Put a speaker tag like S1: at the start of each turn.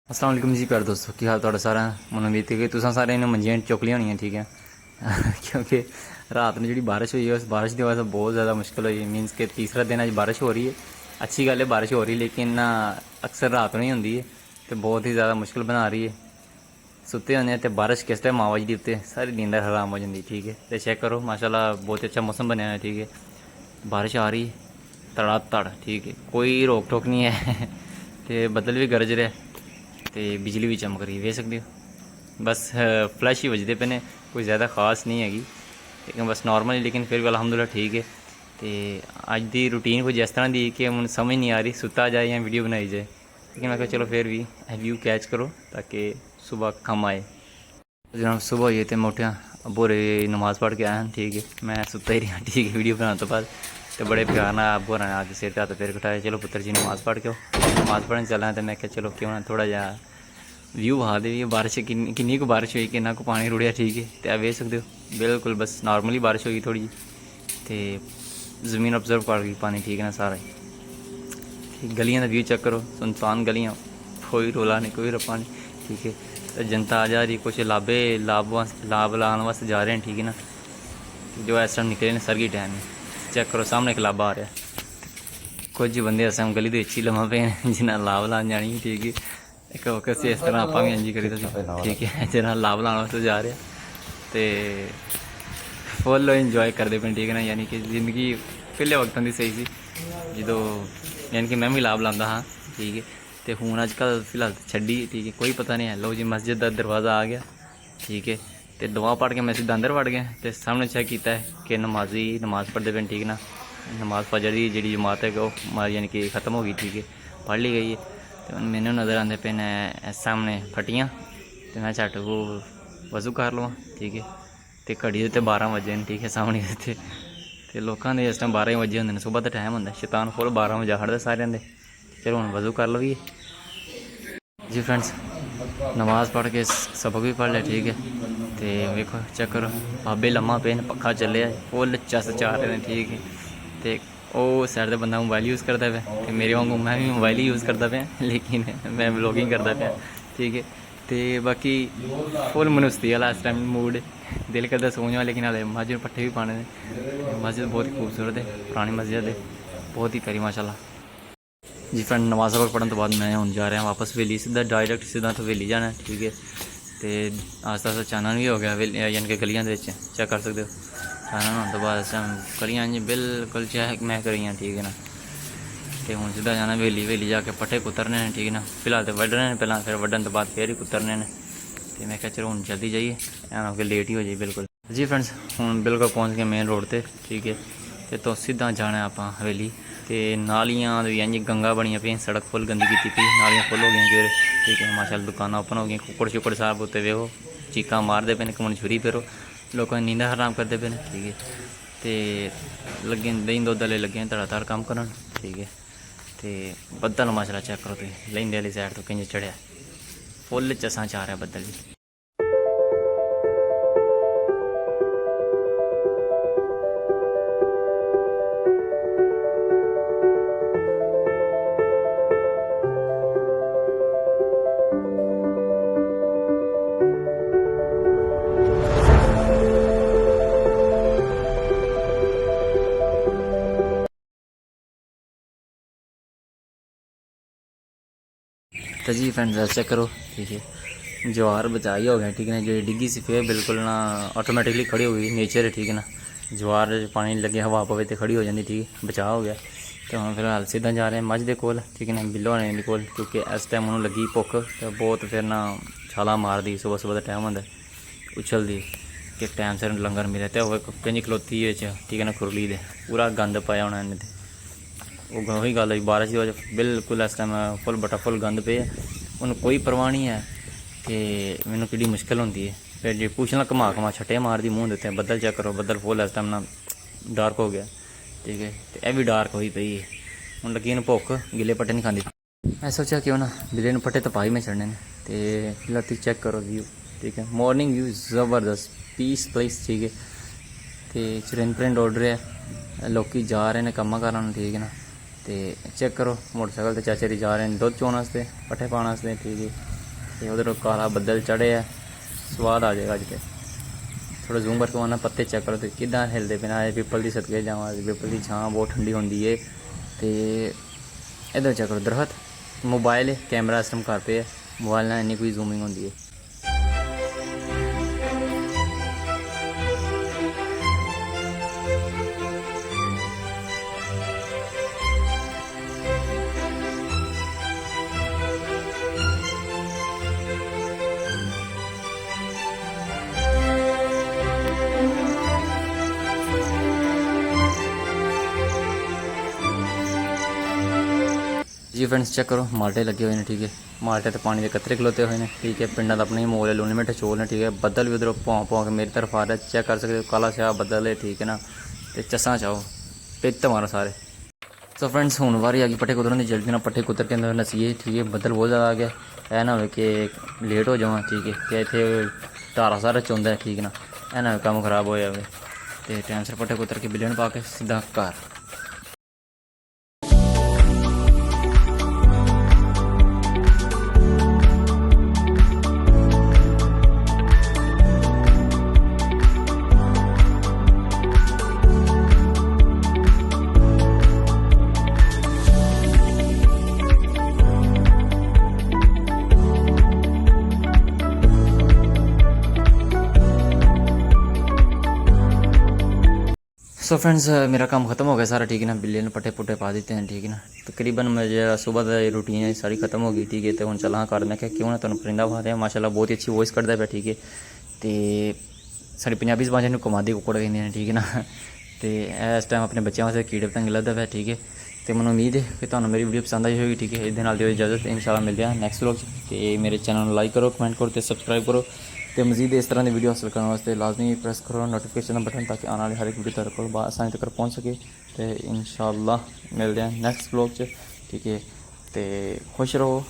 S1: अस्सलाम वालेकुम जी प्यारे दोस्तों की हाल तुहाडा सारा मैं उम्मीद है कि तुसां सारे ने मंजियां चुक लियां होनियां ठीक है क्योंकि रात में जी बारिश हुई है उस बारिश की वजह से बहुत ज़्यादा मुश्किल हुई मीनस कि तीसरा दिन अज बारिश हो रही है। अच्छी गल है बारिश हो रही है लेकिन अक्सर रात नहीं होंगी है तो बहुत ही ज़्यादा मुश्किल बना रही है। सुते होने तो बारिश किस टाइम आ वजदी उत्ते सारी नींद हराम हो जाती ठीक है। तो चेक करो माशाल्लाह बहुत अच्छा मौसम बनया है ठीक है। बारिश आ रही तड़ा तड़ ठीक है कोई रोक टोक नहीं है तो बदल भी गरज रहा तो बिजली भी चमक रही है वेख सकते हो। बस फ्लैश ही बजते पे ने कोई ज़्यादा खास नहीं हैगी लेकिन बस नॉर्मल ही लेकिन फिर भी अलहमदुलिल्लाह ठीक है। तो अज की रूटीन कुछ इस तरह की कि हूँ समझ नहीं आ रही सुता जाए या वीडियो बनाई जाए लेकिन मैं चलो फिर भी व्यू कैच करो ताकि सुबह कम आए। जनाब सुबह हुई तो मैं उठा अबोरे नमाज़ पढ़ के आया ठीक है। मैं सुता ही रहा ठीक है वीडियो बनाने तो बाद तो बड़े प्यार ना अबू ने आके सिर हाथ फिर उठाया चलो पुत्र जी नमाज़ पढ़ के नमाज़ पढ़ने चला तो मैं चलो क्यों ना थोड़ा जहा व्यू वहा दे बारिश किन्नी को बारिश हुई किन्ना को पानी रुड़िया ठीक है। तो आप वेख सकते हो बिल्कुल बस नॉर्मली बारिश हुई थोड़ी तो ज़मीन ऑब्जर्व कर गई पानी ठीक है ना सारा ठीक। गलियां का व्यू चेक करो सुनसान गलियां कोई रोला नहीं कोई रप्पा नहीं ठीक है। तो जनता आ जा रही कुछ लाभ लाने वास्ते जा रहे हैं ठीक है ना। जो इस टाइम निकले ने सरगी टाइम में चेक करो सामने एक लाभा आ रहा कुछ बंदे इस टाइम गली के ही लम्हा पे जिन्हें लाभ लान जानी ठीक है। एक वक्त से इस तरह आप भी इंजी करी ठीक है जिन्हें लाभ लाने वास्ते जा रहे तो फुल इंजॉय करते पे ठीक है ना। यानी कि जिंदगी पहले वक्तों की सही सी जो यानी कि मैं भी लाभ लाता हाँ ठीक है। तो हूँ अजकल फिलहाल छड़ी ठीक है कोई पता नहीं है। लो जी मस्जिद का दरवाज़ा आ गया ठीक है। तो दुआ पढ़ के मैं सीधा अंदर वड़ गया तो सामने चेक किया है कि नमाजी नमाज़ पढ़ते पे ठीक ना। नमाज़ फजर की जी जमात है वो यानी कि ख़त्म हो गई ठीक है पढ़ ली गई है। तो मैंने नज़र आते पे ने सामने फटियाँ तो मैं झट वो वज़ू कर लवां ठीक है। तो घड़ी तो 12 बजे ठीक है सामने तो लोगों के इस टाइम 12 बजे होंगे सुबह का टाइम होंगे शैतान फुल 12 बजे खड़ते सारे दे चलो हम वज़ू कर लवीए जी फ्रेंड्स। नमाज़ पढ़ के सबक भी पढ़ लिया ठीक है। तो वेखो चेक करो बाबे लम्मा पे पक्खा चलिया फुल चस चाह रहे हैं ठीक है। तो वो साइड का बंदा मोबाइल यूज़ करता पे तो मेरे वांगू मैं भी मोबाइल ही यूज़ करता पे लेकिन मैं व्लॉगिंग करता पे ठीक है। तो बाकी फुल मनुस्ती वाला इस टाइम मूड दिल करता सो जाओ लेकिन हाले मस्जिद पट्ठे भी पाने मस्जिद बहुत ही खूबसूरत है पुरानी मस्जिद है बहुत ही प्यारी माशाल्लाह जी। फ्रेंड नमाज सबक पढ़ने तो बाद मैं हूँ जा रहा वापस हवेली सीधा डायरैक्ट सीधा तो हवेली जाना ठीक है। तो आस्ता आस्ता चानन भी हो गया यानी कि गलियां चेक कर सकते हो चानन होने तो बाद गलियां जी बिल्कुल चेक मैं करी ठीक है ना। तो हूँ सीधा जाना हवेली जाके पट्ठे कुतरने हैं ठीक है ना। फिलहाल तो वड्डने हैं पहला फिर वड्डन तो बाद फिर ही कुतरने हैं। तो मैं क्या चलो हूँ जल्दी जाइए कि लेट ही हो जाए बिल्कुल जी। फ्रेंड्स हूँ बिल्कुल पहुँच गए मेन रोड पर ठीक है। तो सीधा जाना आप हवेली तो नालियाँ इंज गंगा बनिया पे सड़क फुल गंदी की पी नालियाँ फुल हो गई फिर ठीक है माशाल्लाह दुकाना ओपन हो गई कुकड़ शुकड़ साहब उत्ते वेखो चीका मारते पे घूमन छुरी फिरो लोगों नींद हराम करते पे ठीक है। तो लगे दही दुद्ध वाले लगे धड़ाधड़ काम करन ठीक है। तो बदल माशाल्लाह चेक करो तुम लहिंदे वाली साइड तो किंज चढ़िया फुल चसा चाह रहा बदल भी। तो जी फ्रेंड्स चेक करो ठीक है ज्वार बचाई हो गया ठीक है ना। जो डिग्गी सी फिर बिल्कुल ना ऑटोमेटिकली खड़ी हो गई नेचर है ठीक है ना। ज्वार पानी लगे हवा पवे तो खड़ी हो जाती ठीक है बचाव हो गया। तो हम फिलहाल सीधा जा रहे हैं मझ के कोल ठीक है ना बिल्लो आने कोल क्योंकि इस टाइम उन्होंने लगी भुख तो बहुत फिर ना छाला मारदी सुबह सुबह का टाइम होंगे उछलती कि टाइम सिर लंगर मिले तो कंज खलोती ठीक है ना खुरली दे पूरा गंद पाया होना इन्हें वो ही गल बारिश की वजह बिल्कुल इस टाइम फुल बटा फुल गंद पे उन्हें कोई परवाह नहीं है कि मैनू कि मुश्किल होती है। फिर जो पूछना घमा छट्टे मार दी मूँह देते हैं बदल चेक करो बदल फुल इस टाइम ना डार्क हो गया ठीक है। तो यह भी डार्क हुई पई है हूँ लगी इन भुख गिले पट्टे नहीं खाती मैं सोचा क्यों ना बिले पट्टे तपाई में चढ़ने तो फिलहाल चेक करो व्यू ठीक है। मॉर्निंग व्यू ज़बरदस्त पीस प्लेस ठीक है। तो चरिंद प्रिंट ऑर्डर है लोग जा रहे हैं कम्मा कर ठीक है ना। तो चेक करो मोटरसाइकिल तो चाचे जा रहे हैं दुध चोने पट्ठे पाने ठीक है। ਤੇ ਉਧਰ ਕਾਲਾ ਬੱਦਲ ਚੜ੍ਹੇ ਆ, ਸਵਾਦ ਆ ਜਾਏਗਾ ਅੱਜ ਤੇ। ਥੋੜਾ ਜ਼ੂਮ ਕਰਕੇ ਆਉਣਾ, ਪੱਤੇ ਚੈੱਕ ਕਰੋ ਤੇ ਕਿੱਦਾਂ ਹਿਲਦੇ ਪਏ ਨੇ। ਪੀਪਲ ਦੀ ਸਦਕੇ ਜਾਵਾਂ, ਪੀਪਲ ਦੀ ਛਾਂ ਬਹੁਤ ਠੰਡੀ ਹੁੰਦੀ ਏ। ਤੇ ਇੱਧਰ ਚੈੱਕ ਕਰੋ ਦਰਖਤ, ਮੋਬਾਈਲ ਕੈਮਰਾ ਇਸ ਟਾਈਮ ਕਰ ਪਏ ਆ, ਮੋਬਾਈਲ ਨਾਲ ਇੰਨੀ ਕੋਈ ਜ਼ੂਮਿੰਗ ਹੁੰਦੀ ਹੈ। जी फ्रेंड्स चेक करो, माल्टे लगे हुए हैं, ठीक है। माल्टे तो पानी के कतरे खलोते हुए हैं, ठीक है। पिंडा का अपने ही मोल है, लूने मिठे चोल हैं, ठीक है। बदल भी उधर भौं भौं के मेरी तरफ आ रहा है, चेक कर सकते हो। काला शाह बदल है, ठीक है ना। तो चसा चाहो पित मारो सारे। सो फ्रेंड्स हूँ वारी आ गई पट्ठे कुतरन की, जल्दी ना पट्ठे कुतर के अंदर नसीए, ठीक है। बदल बहुत ज़्यादा आ गया, ऐ ना हो कि लेट हो जावा, ठीक है। कि इतने तारा सारा चौंदा है, ठीक है ना। ऐ ना काम खराब हो जाए। तो टाइम सिर पट्ठे कुतर के बिल्ले पा के सीधा घर। सो फ्रेंड्स मेरा काम ख़त्म हो गया सारा, ठीक है ना। बिल्ली ने पट्टे पुट्टे पा देते हैं, ठीक है ना। तकरीबन मुझे सुबह का रूटीन सारी खत्म हो गई, ठीक है। तो हम चला कर मैं क्या क्यों ना तुम परिंदा खा हैं, माशाल्लाह बहुत ही अच्छी वॉइस करता पे, ठीक है। तो सारी पंजाबी भाषा में कमादी कुकड़ कहते हैं, ठीक है ना। तो इस टाइम अपने बच्चों वास्ते कीड़े पतंगे लभदा पे, ठीक है। तो मैंने उम्मीद है कि तुम्हें मेरी वीडियो पसंद आई होगी, ठीक है। इस दिओ इजाजत, इंशाल्लाह मिलते हैं नैक्सट व्लॉग। तो मेरे चैनल लाइक करो, कमेंट करो, तो सबसक्राइब करो। तो मजीद इस तरह की वीडियो हासिल करने वास्ते लाजमी प्रेस करो नोटिफिकेशन बटन, ताकि आने वाली हर एक वीडियो तेरे को आसानी तक पहुँच सके। तो इंशाल्लाह मिलते हैं नैक्सट व्लॉग, ठीक है। तो खुश रहो।